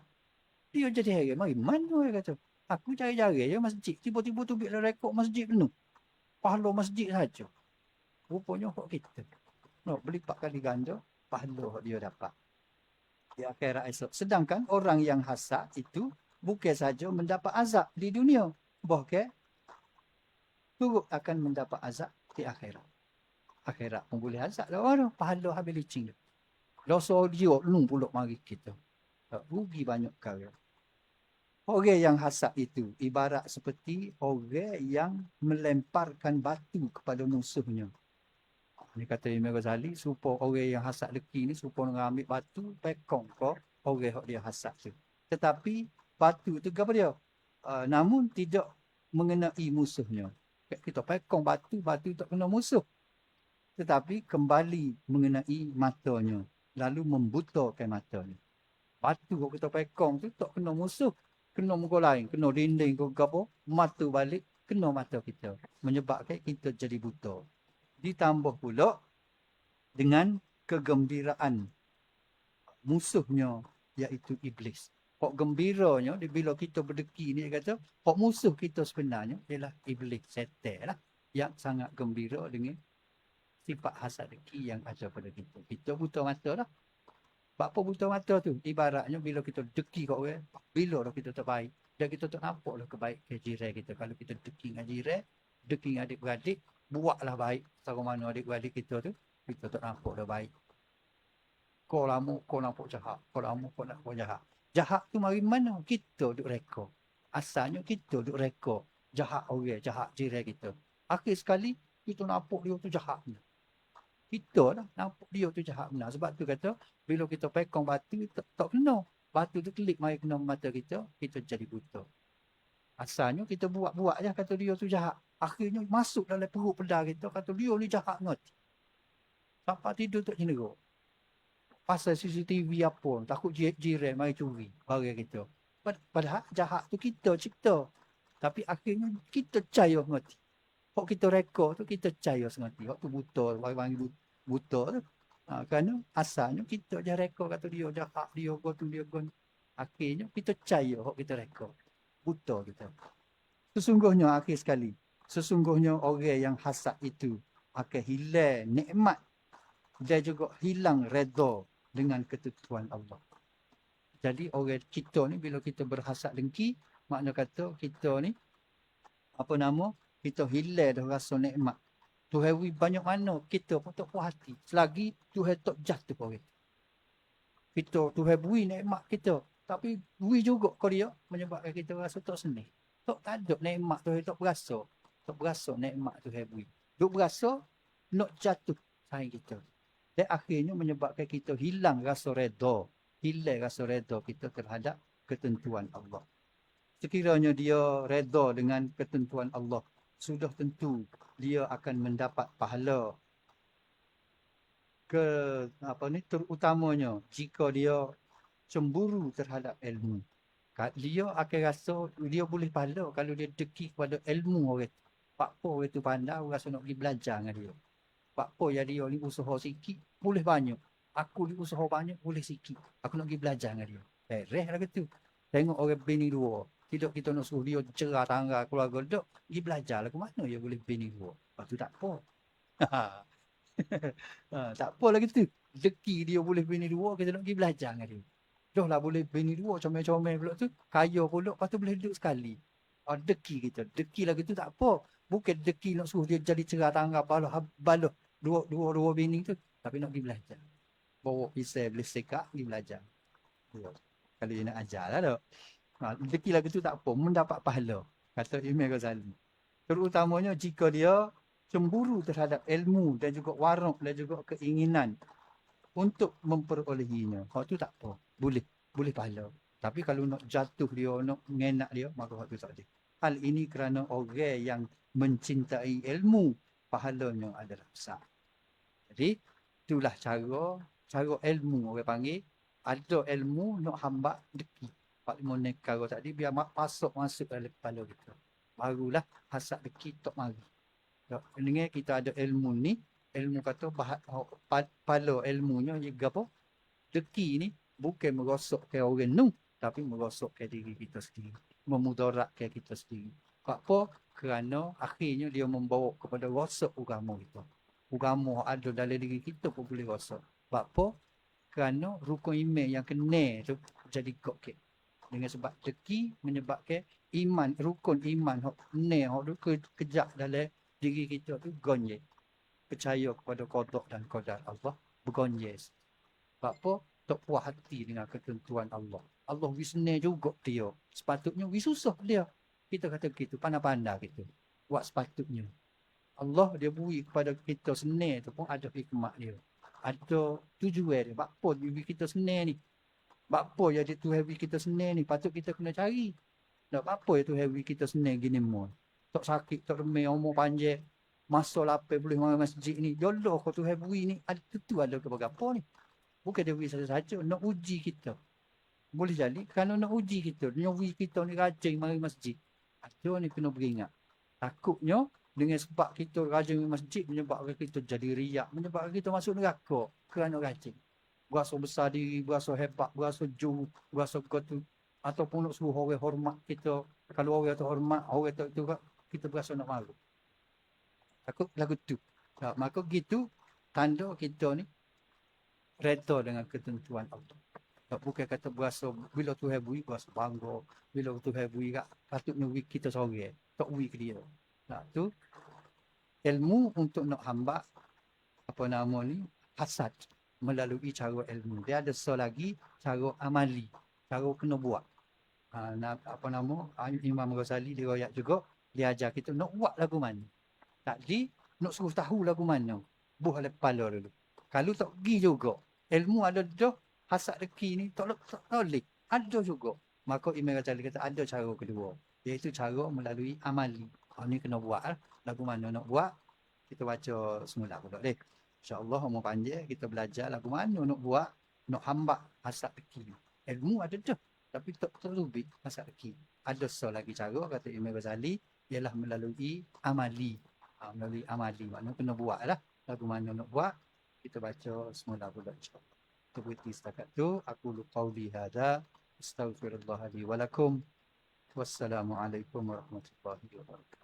Speaker 1: Dia jadi heran. Mari mana dia kata? Aku cari-cari je masjid. Tiba-tiba tu bila rekod masjid penuh. Pahala masjid saja. Rupanya hak kita. Berlipat kali ganda, pahala dia dapat di akhirat esok. Sedangkan orang yang hasad itu bukan saja mendapat azab di dunia, bahkan turut akan mendapat azab di akhirat. akhirat pun boleh hasad lah orang tu. Pahala habis licin tu. Dosa dia lu pulak mari kita. Rugi banyak kali. Orang yang hasad itu ibarat seperti orang yang melemparkan batu kepada musuhnya. Ni kata Imam Ghazali, supaya orang yang hasad leki ni supaya nak ambil batu pekong kau orang yang dia hasad tu. Tetapi batu tu apa dia? Namun tidak mengenai musuhnya. Kita pekong batu, batu tak kena musuh. Tetapi kembali mengenai matanya. Lalu membutakan matanya. Batu kalau kita pekong tu tak kena musuh. Kena muka lain, kena dinding ke apa, mata balik, kena mata kita. Menyebabkan kita jadi buta. Ditambah pula dengan kegembiraan musuhnya iaitu iblis. Hak gembiranya bila kita berdeki ni dia kata, hak musuh kita sebenarnya ialah iblis, setan lah yang sangat gembira dengan sifat hasad deki yang ada pada kita. Kita buta mata lah. Sebab apa buta mata tu? Ibaratnya bila kita deki kat orang, bila dah kita terbaik, dan kita tak nampak lah kebaikan jiran kita. Kalau kita deki dengan jiran, deki dengan adik-beradik, buatlah baik. Sama mana adik-beradik kita tu, kita tak nampak dah baik. Kau lama kau nampak jahat. Kau lama kau nampak jahat. Jahat tu mari mana? Kita duk rekod. Asalnya kita duk rekod. Jahat orang, jahat jiran kita. Akhir sekali, kita nampak dia tu jahat. Kita lah nampak dia tu jahat benar. Sebab tu kata, bila kita pekong batu, tak kena. Batu tu klik mari kena mata kita, kita jadi buta. Asalnya kita buat-buat je kata dia tu jahat. Akhirnya masuk dalam perut pedar kita, kata dia ni jahat ngerti. Sampai tidur tak cenderung. Pasal CCTV apa, takut jiran mari curi barang kita. Padahal jahat tu kita cipta. Tapi akhirnya kita percaya ngerti. Kalau kita rekod tu kita percaya sengerti. Waktu buta, bagi buta tu. Kerana asalnya kita je rekod kata dia jahat, dia tu dia gon. Akhirnya kita percaya kalau kita rekod. Buta kita. Sesungguhnya akhir sekali, sesungguhnya orang yang hasad itu akan hilang nikmat dan juga hilang redha dengan ketentuan Allah. Jadi orang kita ni bila kita berhasad dengki, makna kata kita ni apa nama? Kita hilang dah rasa nikmat. Tuhan banyak mana kita pun tak puas hati. Selagi Tuhan tak jatuh orang. Kita Tuhan beri nikmat kita. Tapi beri juga kau dia menyebabkan kita rasa tak senang. Tak ada nikmat Tuhan tak berasa. Tak berasa nikmat Tuhan beri. Duk berasa nak jatuh sayang kita. Dan akhirnya menyebabkan kita hilang rasa redha. Hilang rasa redha kita terhadap ketentuan Allah. Sekiranya dia redha dengan ketentuan Allah, sudah tentu dia akan mendapat pahala. Terutamanya jika dia cemburu terhadap ilmu. Dia akan rasa dia boleh pahala kalau dia deki kepada ilmu orang. Pak po orang tu pandai, rasa nak pergi belajar dengan dia. Pak po ya dia ni usaha sikit, boleh banyak. Aku ni usaha banyak, boleh sikit. Aku nak pergi belajar dengan dia. Reh lah gitu. Tengok orang bini dua. Tidak kita nak suruh dia cerah tangga keluarga dok, pergi belajar lah ke mana dia boleh bini dua. Lepas tu tak apa. Tak apa lagi tu. Deki dia boleh bini dua, kita nak pergi belajar dengan dia. Dah lah boleh bini dua, comel-comel pula tu. Kaya pula, lepas tu boleh duduk sekali. Deki kita. Deki lagi tu tak apa. Bukan deki nak suruh dia jadi cerah tangga baloh dua bini tu. Tapi nak pergi belajar. Bawa pisau, boleh sekak, pergi belajar. Kalau dia nak ajar lah tu. Deki lagi tu tak apa. Mendapat pahala. Kata Imam Ghazali. Terutamanya jika dia cemburu terhadap ilmu dan juga warok dan juga keinginan untuk memperolehinya. Hak tu tak apa. Boleh pahala. Tapi kalau nak jatuh dia, nak mengenak dia, maka hak tu tak boleh. Hal ini kerana orang yang mencintai ilmu, pahalanya adalah besar. Jadi, itulah cara ilmu orang panggil. Ada ilmu nak hamba deki. Pak lima nekara tadi biar masuk dalam kepala kita. Barulah hasad deki tak mari. Dengan kita ada ilmu ni, ilmu kata pala ilmunya juga apa? Deki ni bukan merosokkan orang nu, tapi merosokkan diri kita sendiri, memudaratkan kita sendiri. Apa? Kerana akhirnya dia membawa kepada rosak agama kita. Agama ada dalam diri kita pun boleh rosak. Apa? Kerana rukun iman yang kena tu jadi kokek. Dengan sebab deki menyebabkan iman, rukun iman hok kena hok kejak dalam diri kita tu gonye. percaya kepada qada dan qadar Allah, bukan yes. Sebab apa? Tak puas hati dengan ketentuan Allah. Allah wisne juga dia. Sepatutnya wisusah dia. Kita kata gitu, pandai-pandai kita. Buat sepatutnya. Allah dia beri kepada kita senang tu pun ada hikmat dia. Ada tujuan dia. Sebab apa dia beri kita senang ni? Sebab apa ya dia Tuhan beri kita senang ni? Patut kita kena cari. Tak apa ya Tuhan beri kita senang gini semua. Tak sakit, tak remeh, umur panjang. Masa lapar boleh main masjid ni. Jodoh kau Tuhan beri ni. Ada tentu ada apa ni. Bukan dia beri saja-saja. Nak uji kita. Boleh jadi. Kalau nak uji kita. Dia beri kita ni rajin mari masjid. Ada ni kena beringat. Takutnya dengan sebab kita rajin di masjid menyebabkan kita jadi riak, menyebabkan kita masuk neraka kerana rajin. Berasa besar diri, berasa hebat, berasa jauh, berasa kuat ataupun nak suruh orang hormat kita. Kalau orang tu hormat, orang tu kita berasa nak malu. Takut lagu tu. Nah, maka gitu tanda kita ni reda dengan ketentuan Allah. Tak bukan kata berasa bila Tuhan beri berasa bangga, bila Tuhan beri patutnya beri kita sorang. Tak beri ke dia. Nah, tu ilmu untuk nak hamba apa nama ni hasad melalui cara ilmu. Dia ada lagi cara amali, cara kena buat. Apa nama Imam Ghazali diriwayat juga dia ajar kita nak buat lagu mana. Tadi nak suruh tahu lagu mana. Buh oleh kepala dulu. Kalau tak pergi juga, ilmu ada dah, hasad reki ni tak boleh. Ada juga. Maka Imam Ghazali kata ada cara kedua, iaitu cara melalui amali. Ni kena buat lah. Lagu mana nak buat, kita baca semula pula deh. InsyaAllah umur panjang kita belajar lagu mana nak buat, nak hamba hasad reki. Ilmu ada dah, tapi tak terlebih hasad reki. Ada lagi cara, kata Imam Ghazali, ialah melalui amali. Melalui amali, maknanya kena buat lah. Lagu mana nak buat, kita baca semula pula insyaAllah. Itu berhenti setakat tu. Aku qauli hadha. Astaghfirullah li walakum. Wassalamualaikum warahmatullahi wabarakatuh.